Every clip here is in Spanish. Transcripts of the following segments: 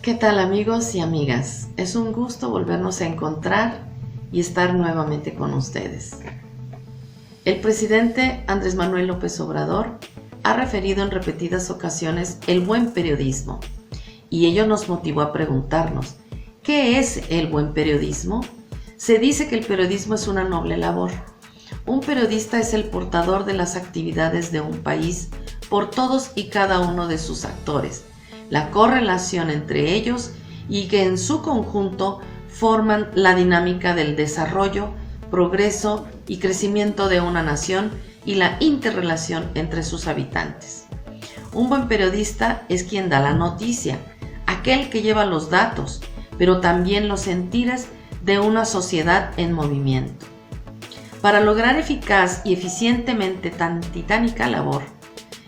¿Qué tal amigos y amigas? Es un gusto volvernos a encontrar y estar nuevamente con ustedes. El presidente Andrés Manuel López Obrador ha referido en repetidas ocasiones el buen periodismo y ello nos motivó a preguntarnos, ¿qué es el buen periodismo? Se dice que el periodismo es una noble labor. Un periodista es el portador de las actividades de un país por todos y cada uno de sus actores, la correlación entre ellos y que en su conjunto forman la dinámica del desarrollo, progreso y crecimiento de una nación y la interrelación entre sus habitantes. Un buen periodista es quien da la noticia, aquel que lleva los datos, pero también los sentires de una sociedad en movimiento. Para lograr eficaz y eficientemente tan titánica labor,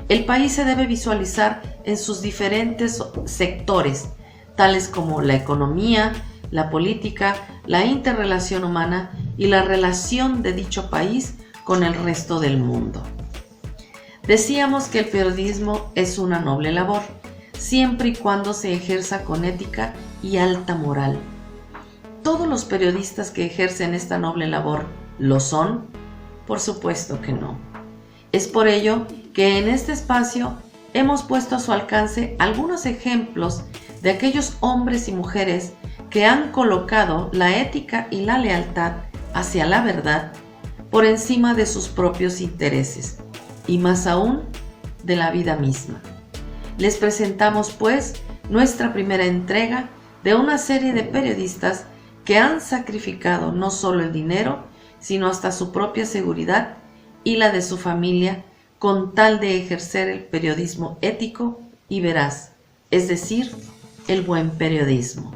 el país se debe visualizar en sus diferentes sectores, tales como la economía, la política, la interrelación humana y la relación de dicho país con el resto del mundo. Decíamos que el periodismo es una noble labor, siempre y cuando se ejerza con ética y alta moral. ¿Todos los periodistas que ejercen esta noble labor lo son? Por supuesto que no. Es por ello que en este espacio hemos puesto a su alcance algunos ejemplos de aquellos hombres y mujeres que han colocado la ética y la lealtad hacia la verdad por encima de sus propios intereses y más aún de la vida misma. Les presentamos pues nuestra primera entrega de una serie de periodistas que han sacrificado no solo el dinero, sino hasta su propia seguridad y la de su familia con tal de ejercer el periodismo ético y veraz, es decir, el buen periodismo.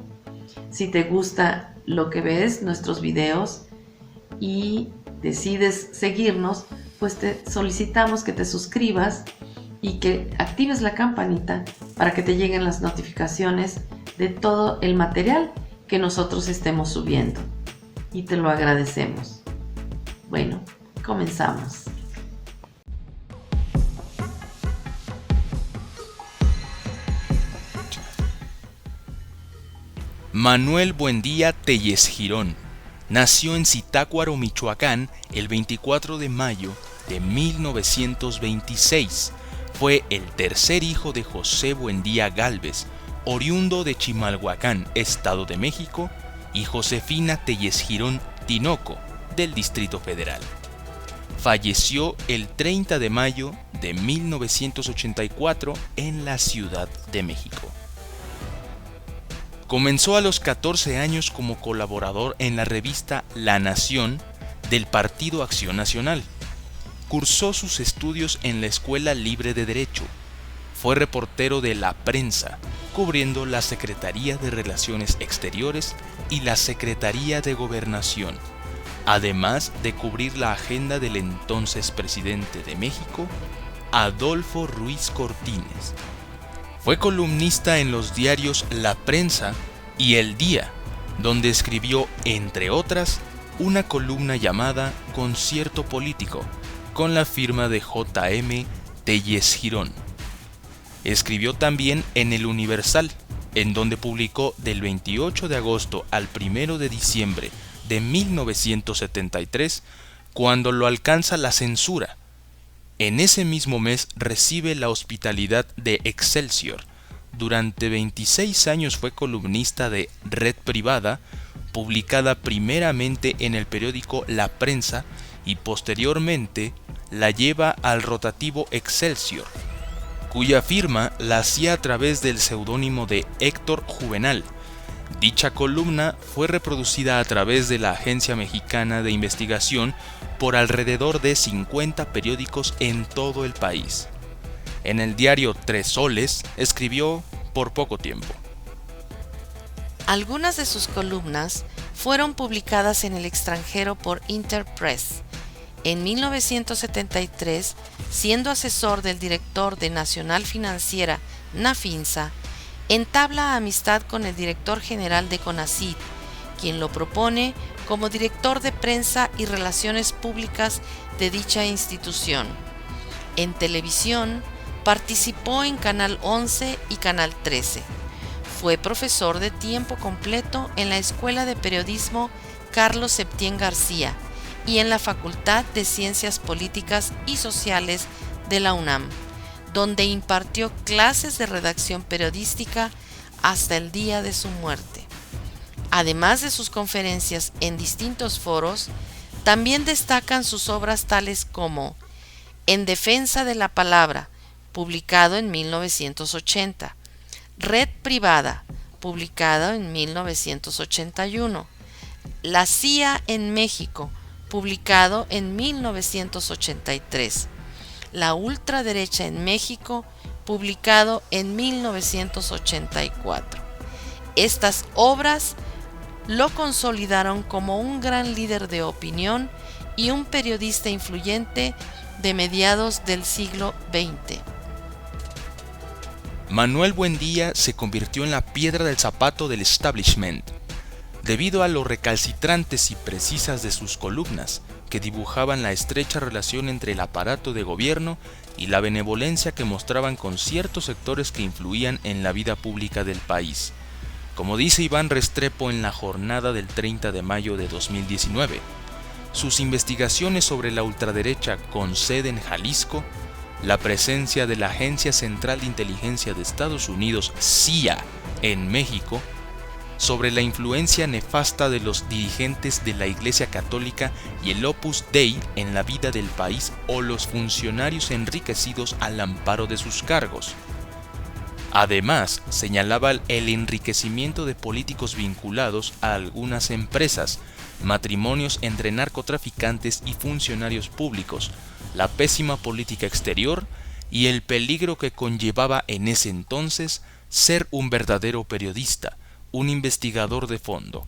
Si te gusta lo que ves, nuestros videos, y decides seguirnos, pues te solicitamos que te suscribas y que actives la campanita para que te lleguen las notificaciones de todo el material que nosotros estemos subiendo. Y te lo agradecemos. Bueno, comenzamos. Manuel Buendía Tellez Girón nació en Zitácuaro, Michoacán, el 24 de mayo de 1926. Fue el tercer hijo de José Buendía Gálvez, oriundo de Chimalhuacán, Estado de México, y Josefina Tellez Girón Tinoco, del Distrito Federal. Falleció el 30 de mayo de 1984 en la Ciudad de México. Comenzó a los 14 años como colaborador en la revista La Nación del Partido Acción Nacional. Cursó sus estudios en la Escuela Libre de Derecho. Fue reportero de La Prensa, cubriendo la Secretaría de Relaciones Exteriores y la Secretaría de Gobernación, además de cubrir la agenda del entonces presidente de México, Adolfo Ruiz Cortines. Fue columnista en los diarios La Prensa y El Día, donde escribió, entre otras, una columna llamada Concierto Político, con la firma de J.M. Tellez Girón. Escribió también en El Universal, en donde publicó del 28 de agosto al 1 de diciembre de 1973, cuando lo alcanza la censura. En ese mismo mes recibe la hospitalidad de Excelsior. Durante 26 años fue columnista de Red Privada, publicada primeramente en el periódico La Prensa y posteriormente la lleva al rotativo Excelsior, cuya firma la hacía a través del seudónimo de Héctor Juvenal. Dicha columna fue reproducida a través de la Agencia Mexicana de Investigación por alrededor de 50 periódicos en todo el país. En el diario Tres Soles escribió por poco tiempo. Algunas de sus columnas fueron publicadas en el extranjero por Interpress. En 1973, siendo asesor del director de Nacional Financiera, Nafinsa, entabla amistad con el director general de CONACYT, quien lo propone como director de prensa y relaciones públicas de dicha institución. En televisión, participó en Canal 11 y Canal 13. Fue profesor de tiempo completo en la Escuela de Periodismo Carlos Septién García y en la Facultad de Ciencias Políticas y Sociales de la UNAM, donde impartió clases de redacción periodística hasta el día de su muerte. Además de sus conferencias en distintos foros, también destacan sus obras tales como En Defensa de la Palabra, publicado en 1980, Red Privada, publicado en 1981, La CIA en México, publicado en 1983, La Ultraderecha en México, publicado en 1984. Estas obras lo consolidaron como un gran líder de opinión y un periodista influyente de mediados del siglo XX. Manuel Buendía se convirtió en la piedra del zapato del establishment, debido a lo recalcitrantes y precisas de sus columnas, que dibujaban la estrecha relación entre el aparato de gobierno y la benevolencia que mostraban con ciertos sectores que influían en la vida pública del país. Como dice Iván Restrepo en la jornada del 30 de mayo de 2019, sus investigaciones sobre la ultraderecha con sede en Jalisco, la presencia de la Agencia Central de Inteligencia de Estados Unidos, CIA, en México, sobre la influencia nefasta de los dirigentes de la Iglesia Católica y el Opus Dei en la vida del país o los funcionarios enriquecidos al amparo de sus cargos. Además, señalaba el enriquecimiento de políticos vinculados a algunas empresas, matrimonios entre narcotraficantes y funcionarios públicos, la pésima política exterior y el peligro que conllevaba en ese entonces ser un verdadero periodista, un investigador de fondo.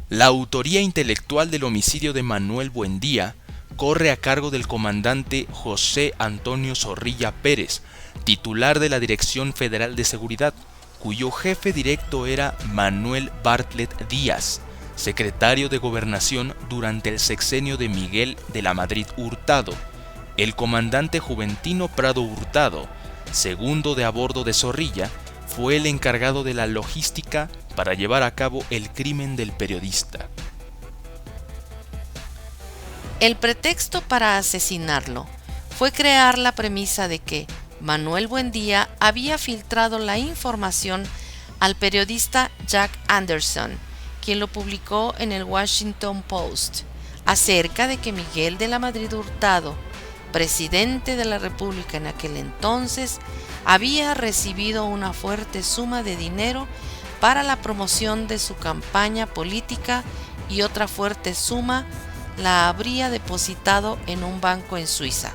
La autoría intelectual del homicidio de Manuel Buendía corre a cargo del comandante José Antonio Zorrilla Pérez, titular de la Dirección Federal de Seguridad, cuyo jefe directo era Manuel Bartlett Díaz, secretario de Gobernación durante el sexenio de Miguel de la Madrid Hurtado, el comandante Juventino Prado Hurtado, segundo de a bordo de Zorrilla, fue el encargado de la logística para llevar a cabo el crimen del periodista. El pretexto para asesinarlo fue crear la premisa de que Manuel Buendía había filtrado la información al periodista Jack Anderson, quien lo publicó en el Washington Post, acerca de que Miguel de la Madrid Hurtado, presidente de la República en aquel entonces, había recibido una fuerte suma de dinero para la promoción de su campaña política y otra fuerte suma la habría depositado en un banco en Suiza.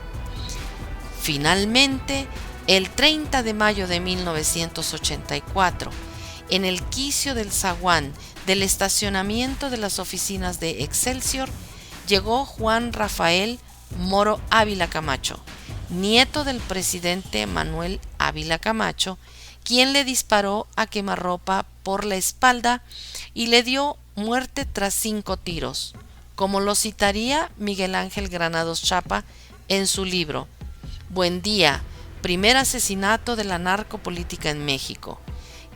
Finalmente, el 30 de mayo de 1984, en el quicio del zaguán del estacionamiento de las oficinas de Excelsior, llegó Juan Rafael Moro Ávila Camacho, nieto del presidente Manuel Ávila Camacho, quien le disparó a quemarropa por la espalda y le dio muerte tras 5 tiros, como lo citaría Miguel Ángel Granados Chapa en su libro Buendía, primer asesinato de la narcopolítica en México,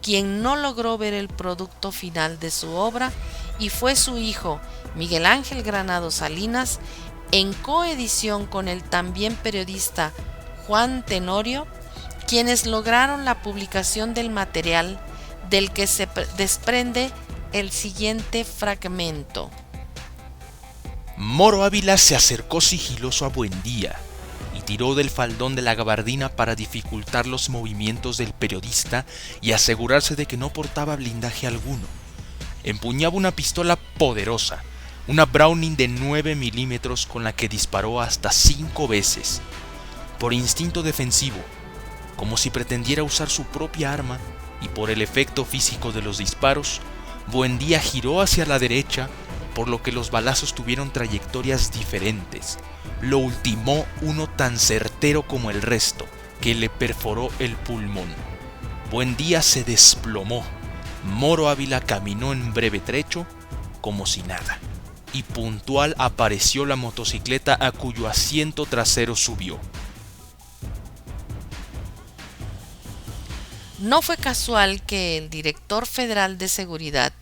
quien no logró ver el producto final de su obra, y fue su hijo Miguel Ángel Granados Salinas, en coedición con el también periodista Juan Tenorio, quienes lograron la publicación del material del que se desprende el siguiente fragmento. Moro Ávila se acercó sigiloso a Buendía y tiró del faldón de la gabardina para dificultar los movimientos del periodista y asegurarse de que no portaba blindaje alguno. Empuñaba una pistola poderosa, una Browning de 9 milímetros con la que disparó hasta 5 veces, por instinto defensivo, como si pretendiera usar su propia arma, y por el efecto físico de los disparos, Buendía giró hacia la derecha, por lo que los balazos tuvieron trayectorias diferentes. Lo ultimó uno tan certero como el resto, que le perforó el pulmón. Buendía se desplomó. Moro Ávila caminó en breve trecho, como si nada, y puntual apareció la motocicleta a cuyo asiento trasero subió. No fue casual que el director federal de seguridad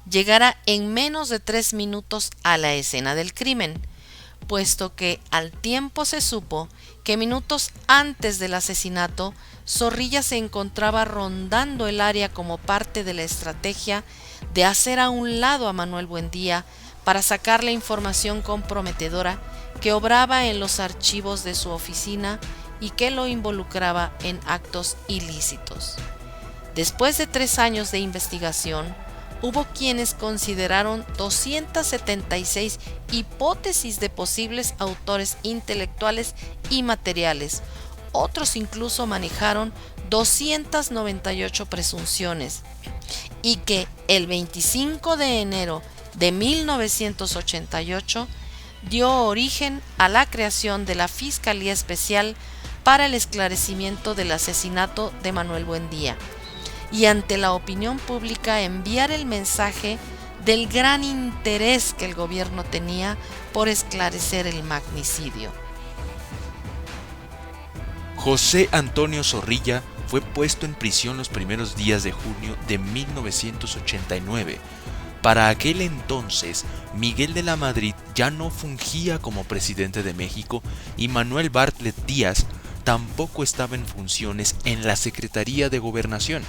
llegara en menos de 3 minutos a la escena del crimen, puesto que al tiempo se supo que minutos antes del asesinato, Zorrilla se encontraba rondando el área como parte de la estrategia de hacer a un lado a Manuel Buendía para sacar la información comprometedora que obraba en los archivos de su oficina y que lo involucraba en actos ilícitos. Después de 3 años de investigación, hubo quienes consideraron 276 hipótesis de posibles autores intelectuales y materiales. Otros incluso manejaron 298 presunciones, y que el 25 de enero de 1988 dio origen a la creación de la Fiscalía Especial para el esclarecimiento del asesinato de Manuel Buendía, y ante la opinión pública enviar el mensaje del gran interés que el gobierno tenía por esclarecer el magnicidio. José Antonio Zorrilla fue puesto en prisión los primeros días de junio de 1989. Para aquel entonces, Miguel de la Madrid ya no fungía como presidente de México y Manuel Bartlett Díaz tampoco estaba en funciones en la Secretaría de Gobernación.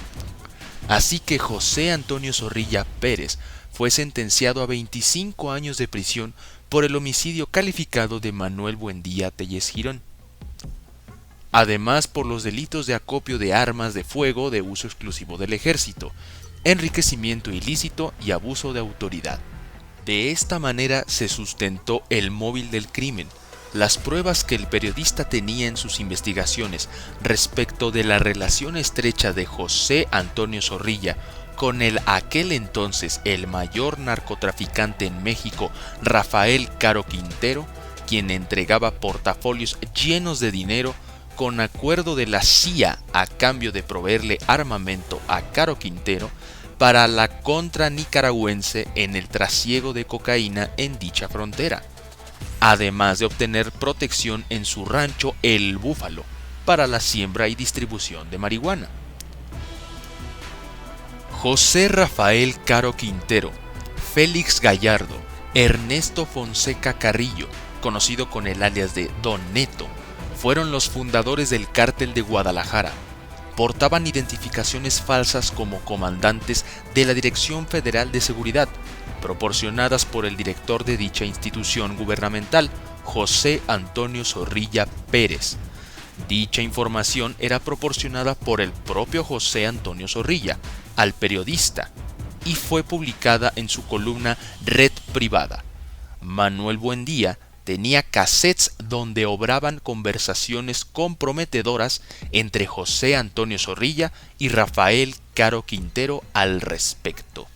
Así que José Antonio Zorrilla Pérez fue sentenciado a 25 años de prisión por el homicidio calificado de Manuel Buendía Tellez Girón. Además, por los delitos de acopio de armas de fuego de uso exclusivo del ejército, enriquecimiento ilícito y abuso de autoridad. De esta manera se sustentó el móvil del crimen, las pruebas que el periodista tenía en sus investigaciones respecto de la relación estrecha de José Antonio Zorrilla con aquel entonces el mayor narcotraficante en México, Rafael Caro Quintero, quien entregaba portafolios llenos de dinero con acuerdo de la CIA a cambio de proveerle armamento a Caro Quintero para la contra nicaragüense en el trasiego de cocaína en dicha frontera, además de obtener protección en su rancho El Búfalo para la siembra y distribución de marihuana. José Rafael Caro Quintero, Félix Gallardo, Ernesto Fonseca Carrillo, conocido con el alias de Don Neto, fueron los fundadores del Cártel de Guadalajara. Portaban identificaciones falsas como comandantes de la Dirección Federal de Seguridad, proporcionadas por el director de dicha institución gubernamental, José Antonio Zorrilla Pérez. Dicha información era proporcionada por el propio José Antonio Zorrilla al periodista y fue publicada en su columna Red Privada. Manuel Buendía tenía cassettes donde obraban conversaciones comprometedoras entre José Antonio Zorrilla y Rafael Caro Quintero al respecto.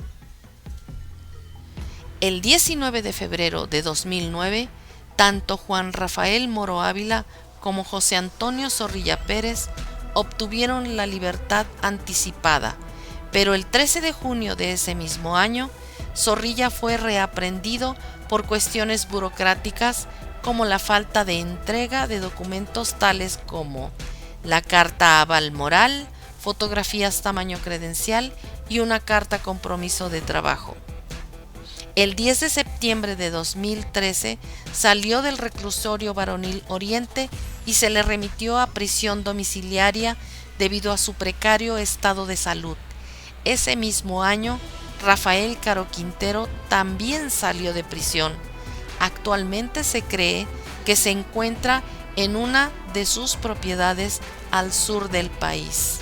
El 19 de febrero de 2009, tanto Juan Rafael Moro Ávila como José Antonio Zorrilla Pérez obtuvieron la libertad anticipada, pero el 13 de junio de ese mismo año, Zorrilla fue reaprendido por cuestiones burocráticas como la falta de entrega de documentos tales como la carta aval moral, fotografías tamaño credencial y una carta compromiso de trabajo. El 10 de septiembre de 2013 salió del reclusorio varonil Oriente y se le remitió a prisión domiciliaria debido a su precario estado de salud. Ese mismo año, Rafael Caro Quintero también salió de prisión. Actualmente se cree que se encuentra en una de sus propiedades al sur del país.